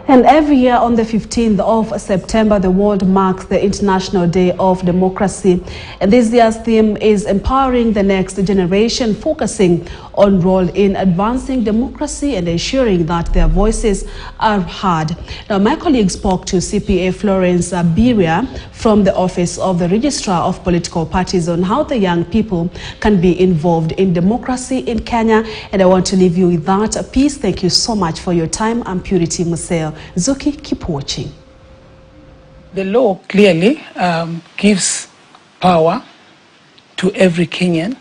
And every year on the 15th of September, the world marks the International Day of Democracy. And this year's theme is Empowering the Next Generation, focusing on role in advancing democracy and ensuring that their voices are heard. Now, my colleague spoke to CPA Florence Biria from the Office of the Registrar of Political Parties on how the young people can be involved in democracy in Kenya. And I want to leave you with that piece. Thank you so much for your time. I'm Purity Museo. Zuki, keep watching. The law clearly gives power to every Kenyan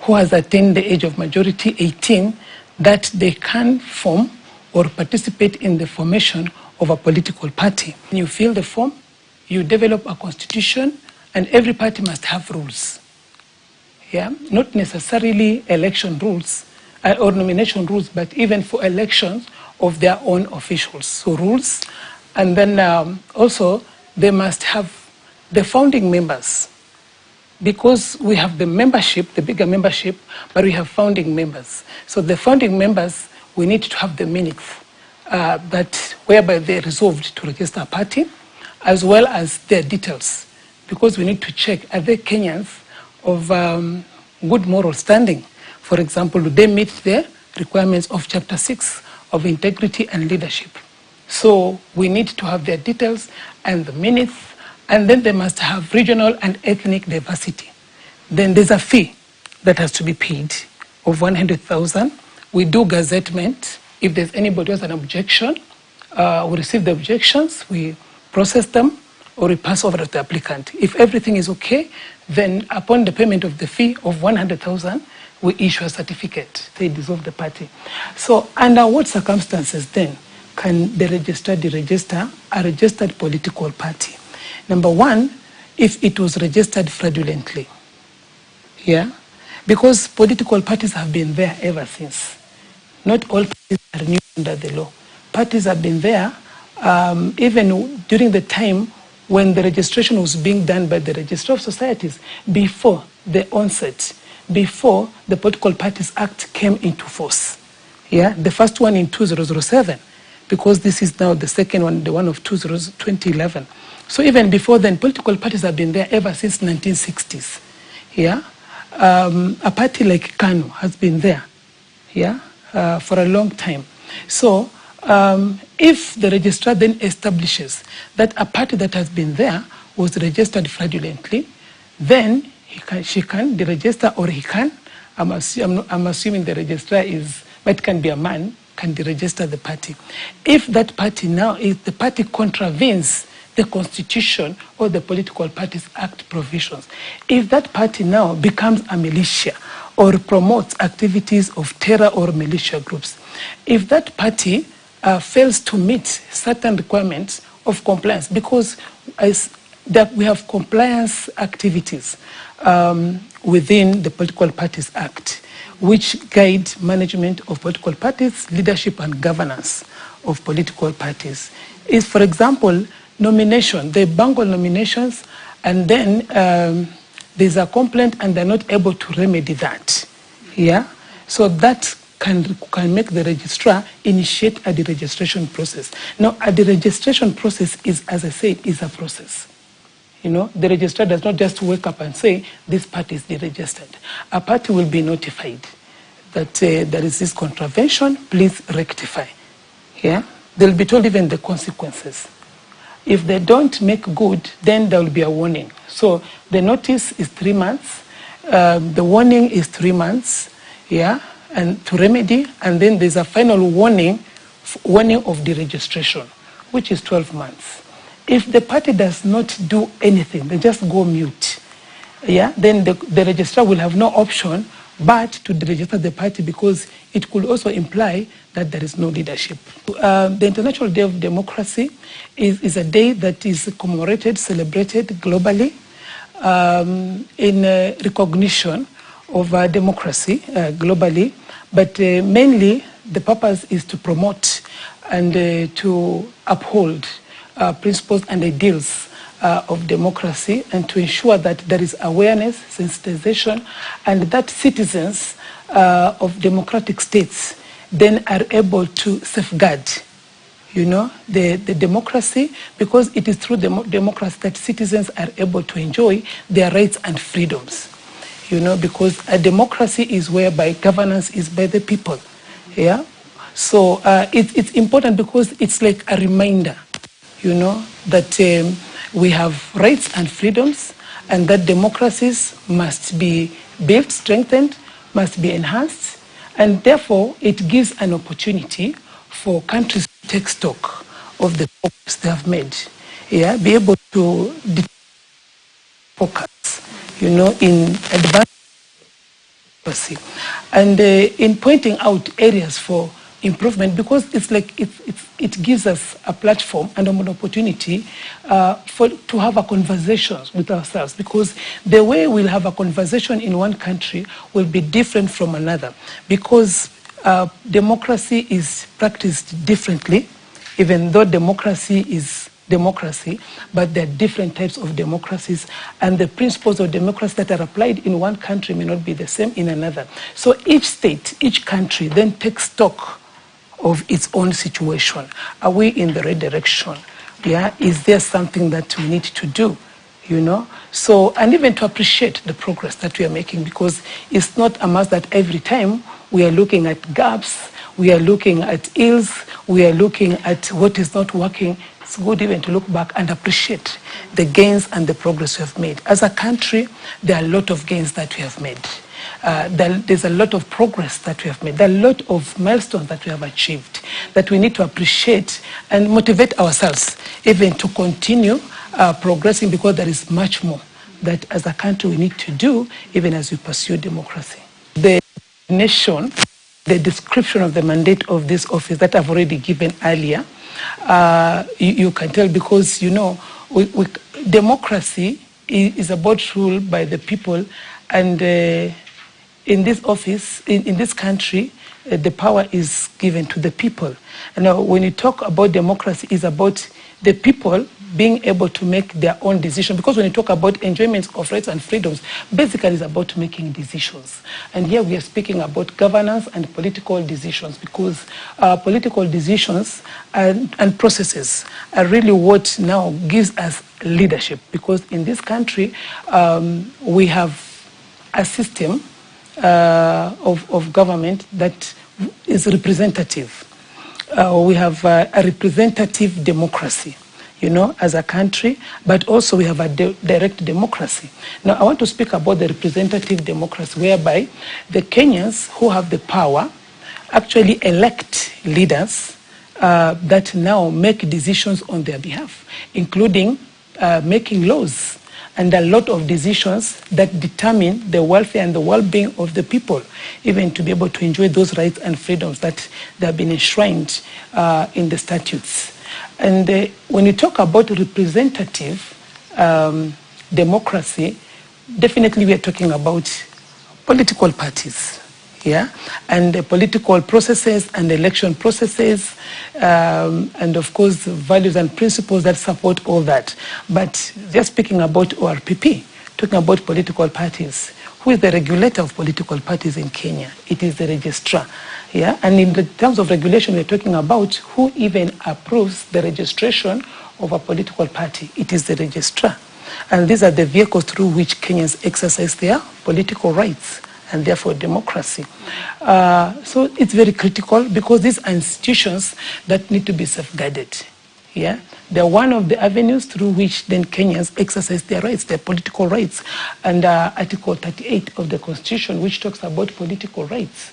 who has attained the age of majority, 18, that they can form or participate in the formation of a political party. When you fill the form, you develop a constitution, and every party must have rules. Yeah? Not necessarily election rules or nomination rules, but even for elections of their own officials. So rules, and then also they must have the founding members, because we have the membership, the bigger membership, but we have founding members. So the founding members, we need to have the minutes whereby they resolved to register a party, as well as their details, because we need to check, are they Kenyans of good moral standing? For example, do they meet the requirements of Chapter 6 of integrity and leadership? So we need to have their details and the minutes, and then they must have regional and ethnic diversity. Then there's a fee that has to be paid of 100,000. We do gazettement. If there's anybody who has an objection, we receive the objections, we process them, or we pass over to the applicant. If everything is okay, then upon the payment of the fee of 100,000, we issue a certificate. They dissolve the party. So under what circumstances then can the registrar deregister a registered political party? Number one, if it was registered fraudulently. Yeah? Because political parties have been there ever since. Not all parties are new under the law. Parties have been there even during the time when the registration was being done by the Registrar of Societies, before the onset, before the Political Parties Act came into force. Yeah, the first one in 2007, because this is now the second one, the one of 2011. So even before then, political parties have been there ever since 1960s. Yeah, a party like KANU has been there. Yeah, for a long time. So if the registrar then establishes that a party that has been there was registered fraudulently, then she can deregister, or he can. I'm assuming the registrar is, but it can be a man, can deregister the party. If that party now, if the party contravenes the Constitution or the Political Parties Act provisions, if that party now becomes a militia or promotes activities of terror or militia groups, if that party fails to meet certain requirements of compliance, because we have compliance activities within the Political Parties Act, which guide management of political parties, leadership and governance of political parties. Is, for example, nomination. They bungle nominations, and then there's a complaint and they're not able to remedy that. Yeah? So that can make the registrar initiate a deregistration process. Now, a deregistration process is, as I said, is a process. You know, the registrar does not just wake up and say, this party is deregistered. A party will be notified that there is this contravention, please rectify. Yeah? They'll be told even the consequences. If they don't make good, then there will be a warning. So the notice is 3 months, the warning is 3 months, yeah, and to remedy, and then there's a final warning of deregistration, which is 12 months. If the party does not do anything, they just go mute, yeah, then the registrar will have no option but to deregister the party, because it could also imply that there is no leadership. The International Day of Democracy is a day that is commemorated, celebrated globally in recognition of democracy globally, but mainly the purpose is to promote and to uphold principles and ideals of democracy, and to ensure that there is awareness, sensitization, and that citizens of democratic states then are able to safeguard the democracy, because it is through democracy that citizens are able to enjoy their rights and freedoms. Because a democracy is whereby governance is by the people. Yeah. So it's important because it's like a reminder, that we have rights and freedoms, and that democracies must be built, strengthened, must be enhanced, and therefore it gives an opportunity for countries to take stock of the progress they have made, be able to focus, in advancing democracy, and in pointing out areas for improvement, because it's like it gives us a platform and an opportunity to have a conversation with ourselves, because the way we'll have a conversation in one country will be different from another, because democracy is practiced differently, even though democracy is democracy, but there are different types of democracies, and the principles of democracy that are applied in one country may not be the same in another. So each state, each country then takes stock of its own situation. Are we in the right direction? Yeah, is there something that we need to do? So, and even to appreciate the progress that we are making, because it's not a must that every time we are looking at gaps, we are looking at ills, we are looking at what is not working. It's good even to look back and appreciate the gains and the progress we have made. As a country, there are a lot of gains that we have made. There's a lot of progress that we have made. There are a lot of milestones that we have achieved that we need to appreciate and motivate ourselves even to continue progressing, because there is much more that as a country we need to do even as we pursue democracy. The nation, the description of the mandate of this office that I've already given earlier, you can tell, because, democracy is about rule by the people, and in this office, in this country, the power is given to the people. And now, when you talk about democracy, it's about the people being able to make their own decisions. Because when you talk about enjoyment of rights and freedoms, basically it's about making decisions. And here we are speaking about governance and political decisions, because political decisions and processes are really what now gives us leadership. Because in this country, we have a system of government that is representative. We have a representative democracy, as a country, but also we have a direct democracy. Now, I want to speak about the representative democracy, whereby the Kenyans who have the power actually elect leaders that now make decisions on their behalf, including making laws, and a lot of decisions that determine the welfare and the well-being of the people, even to be able to enjoy those rights and freedoms that they have been enshrined in the statutes. And when you talk about representative democracy, definitely we are talking about political parties, and the political processes and election processes, and of course values and principles that support all that. But just speaking about ORPP, talking about political parties, who is the regulator of political parties in Kenya? It is the registrar. And in the terms of regulation, we're talking about who even approves the registration of a political party. It is the registrar. And these are the vehicles through which Kenyans exercise their political rights and therefore democracy. So it's very critical, because these are institutions that need to be safeguarded. They're one of the avenues through which then Kenyans exercise their rights, their political rights. And Article 38 of the Constitution, which talks about political rights,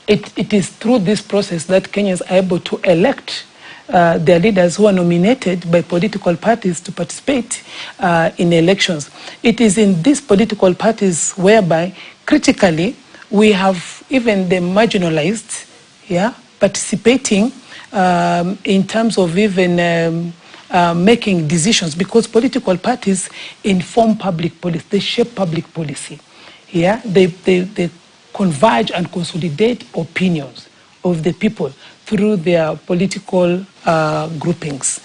it is through this process that Kenyans are able to elect their leaders who are nominated by political parties to participate in elections. It is in these political parties whereby, critically, we have even the marginalized participating in terms of even making decisions, because political parties inform public policy, they shape public policy. They converge and consolidate opinions of the people through their political groupings.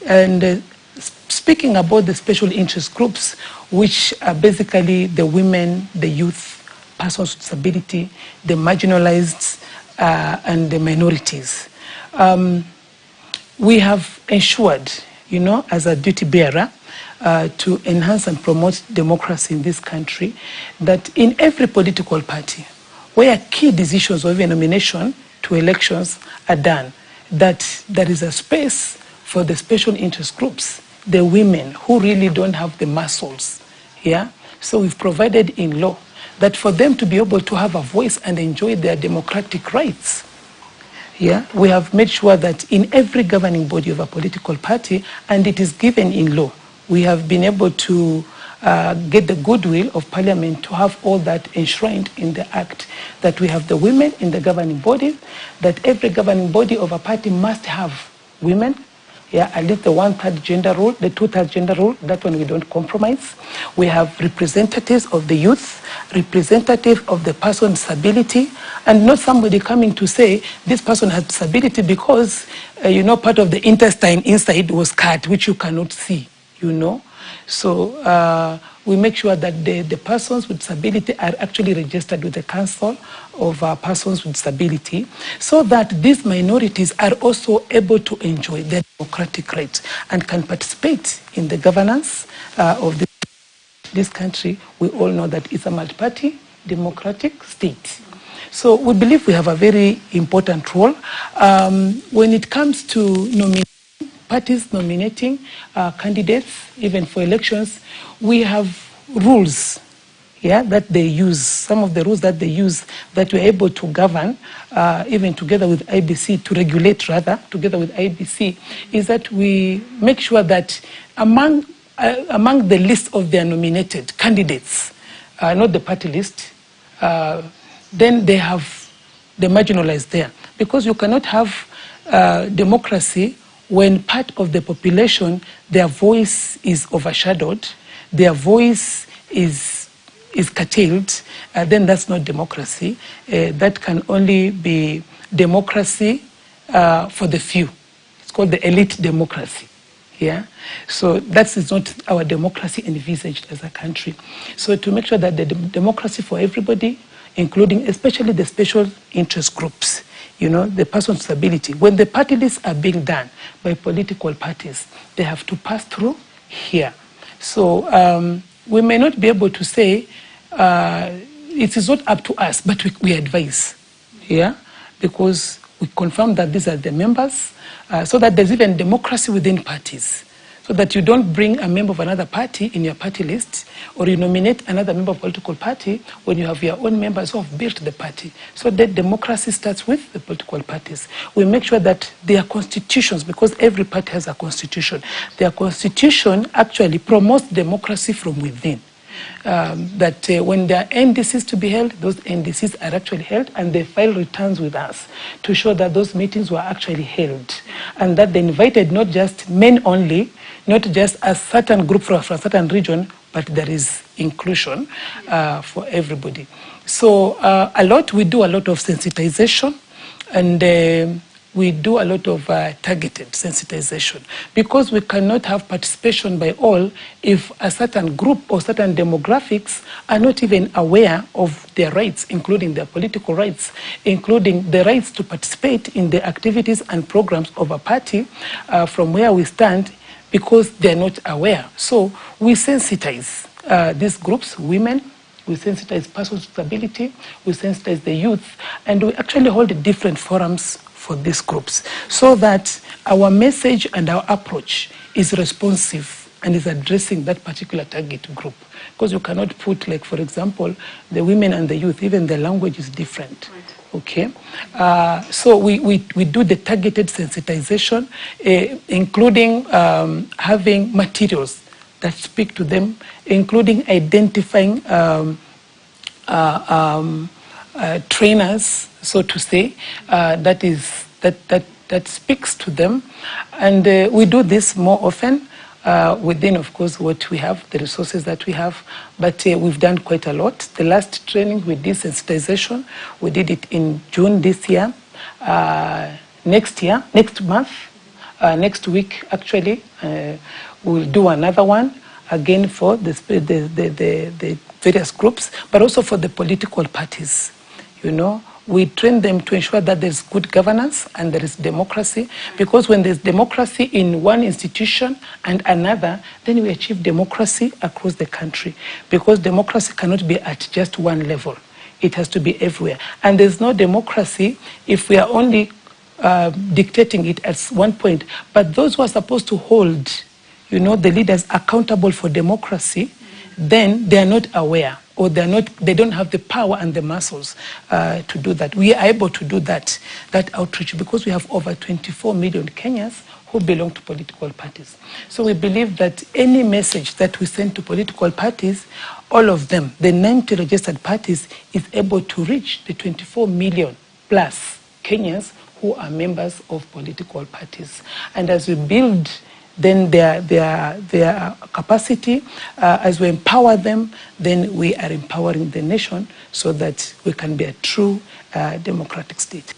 And speaking about the special interest groups, which are basically the women, the youth, persons with disability, the marginalized, and the minorities. we have ensured, as a duty bearer, to enhance and promote democracy in this country, that in every political party, where key decisions or even nomination to elections are done, that there is a space for the special interest groups, the women who really don't have the muscles. Yeah? So we've provided in law that for them to be able to have a voice and enjoy their democratic rights, yeah, we have made sure that in every governing body of a political party, and it is given in law, we have been able to get the goodwill of Parliament to have all that enshrined in the Act, that we have the women in the governing body, that every governing body of a party must have women. Yeah, at least the 1/3 gender rule, the 2/3 gender rule, that one we don't compromise. We have representatives of the youth, representative of the person with disability, and not somebody coming to say this person has disability because, part of the intestine inside was cut, which you cannot see, So we make sure that the persons with disability are actually registered with the Council of Persons with Disability, so that these minorities are also able to enjoy their democratic rights and can participate in the governance of this country. We all know that it's a multi-party democratic state. So we believe we have a very important role. When it comes to parties nominating candidates, even for elections, we have rules, that they use. Some of the rules that they use that we're able to govern, even together with IBC, to regulate rather, together with IBC, is that we make sure that among the list of their nominated candidates, not the party list, then they have the marginalized there. Because you cannot have democracy when part of the population, their voice is overshadowed, their voice is curtailed, then that's not democracy. That can only be democracy for the few. It's called the elite democracy. Yeah? So that is not our democracy envisaged as a country. So to make sure that the democracy for everybody, including especially the special interest groups, the person with disability, when the party lists are being done by political parties, they have to pass through here. So we may not be able to say it is not up to us, but we advise, because we confirm that these are the members, so that there's even democracy within parties. So that you don't bring a member of another party in your party list, or you nominate another member of a political party when you have your own members who have built the party. So that democracy starts with the political parties. We make sure that their constitutions, because every party has a constitution, their constitution actually promotes democracy from within. That when there are NDCs to be held, those NDCs are actually held, and they file returns with us to show that those meetings were actually held, and that they invited not just men only, not just a certain group from a certain region, but there is inclusion for everybody. So we do a lot of sensitization, and we do a lot of targeted sensitization, because we cannot have participation by all if a certain group or certain demographics are not even aware of their rights, including their political rights, including the rights to participate in the activities and programs of a party from where we stand, because they're not aware. So we sensitize these groups, women, we sensitize persons with disability, we sensitize the youth, and we actually hold different forums for these groups, so that our message and our approach is responsive and is addressing that particular target group. Because you cannot put, like, for example, the women and the youth, even the language is different. Right. Okay? So we do the targeted sensitization, including having materials that speak to them, including identifying trainers, so to say, that speaks to them, and we do this more often within, of course, what we have, the resources that we have. But we've done quite a lot. The last training we did sensitization, we did it in June this year. Next month, next week actually, we'll do another one again for the various groups, but also for the political parties. We train them to ensure that there's good governance and there is democracy, because when there's democracy in one institution and another, then we achieve democracy across the country, because democracy cannot be at just one level. It has to be everywhere. And there's no democracy if we are only dictating it at one point. But those who are supposed to hold, the leaders accountable for democracy, then they are not aware, or they don't have the power and the muscles to do that. We are able to do that outreach, because we have over 24 million Kenyans who belong to political parties. So we believe that any message that we send to political parties, all of them, the 90 registered parties, is able to reach the 24 million plus Kenyans who are members of political parties. And as we build then their capacity, as we empower them, then we are empowering the nation so that we can be a true democratic state.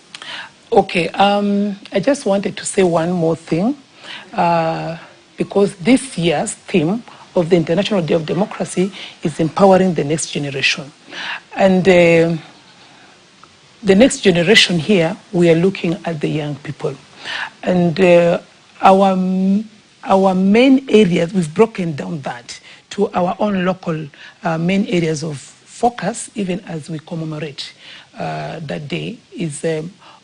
Okay, I just wanted to say one more thing, because this year's theme of the International Day of Democracy is empowering the next generation. And the next generation here, we are looking at the young people. And our main areas, we've broken down that to our own local main areas of focus, even as we commemorate that day, is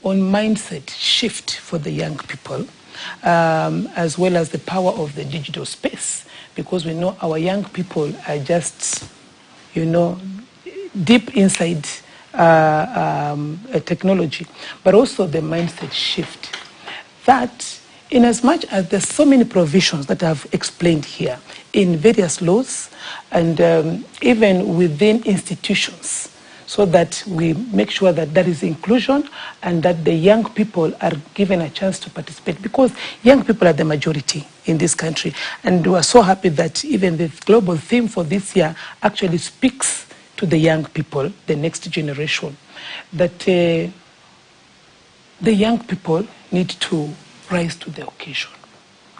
on mindset shift for the young people, as well as the power of the digital space, because we know our young people are just, deep inside technology, but also the mindset shift. That, in as much as there's so many provisions that I've explained here in various laws and even within institutions, so that we make sure that there is inclusion and that the young people are given a chance to participate, because young people are the majority in this country. And we are so happy that even the global theme for this year actually speaks to the young people, the next generation, that the young people need to rise to the occasion,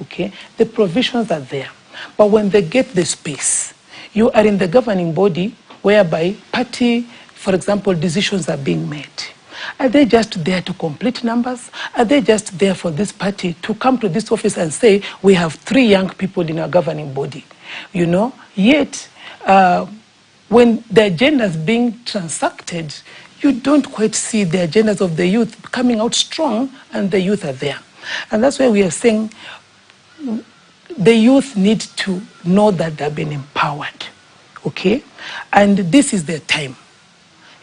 okay? The provisions are there, but when they get the space, you are in the governing body whereby party, for example, decisions are being made. Are they just there to complete numbers? Are they just there for this party to come to this office and say, we have 3 young people in our governing body? Yet, when the agenda is being transacted, you don't quite see the agendas of the youth coming out strong, and the youth are there. And that's why we are saying the youth need to know that they've been empowered, okay? And this is their time,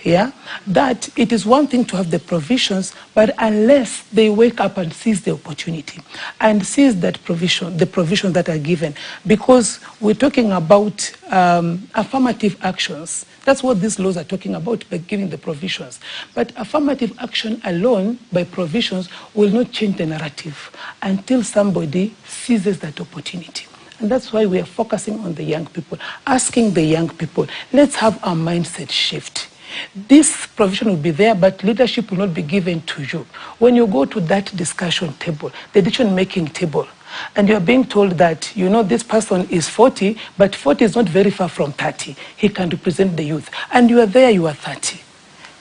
yeah? That it is one thing to have the provisions, but unless they wake up and seize the opportunity and seize that provision, the provisions that are given, because we're talking about affirmative actions. That's what these laws are talking about, by giving the provisions. But affirmative action alone, by provisions, will not change the narrative until somebody seizes that opportunity. And that's why we are focusing on the young people, asking the young people, let's have a mindset shift. This provision will be there, but leadership will not be given to you. When you go to that discussion table, the decision-making table, and you're being told that, this person is 40, but 40 is not very far from 30. He can represent the youth. And you are there, you are 30.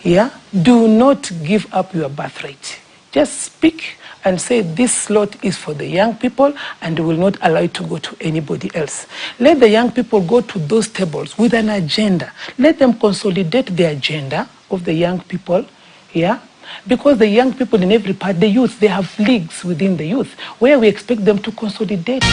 Yeah? Do not give up your birthright. Just speak and say this slot is for the young people, and we will not allow it to go to anybody else. Let the young people go to those tables with an agenda. Let them consolidate the agenda of the young people, yeah? Because the young people in every part, the youth, they have leagues within the youth where we expect them to consolidate.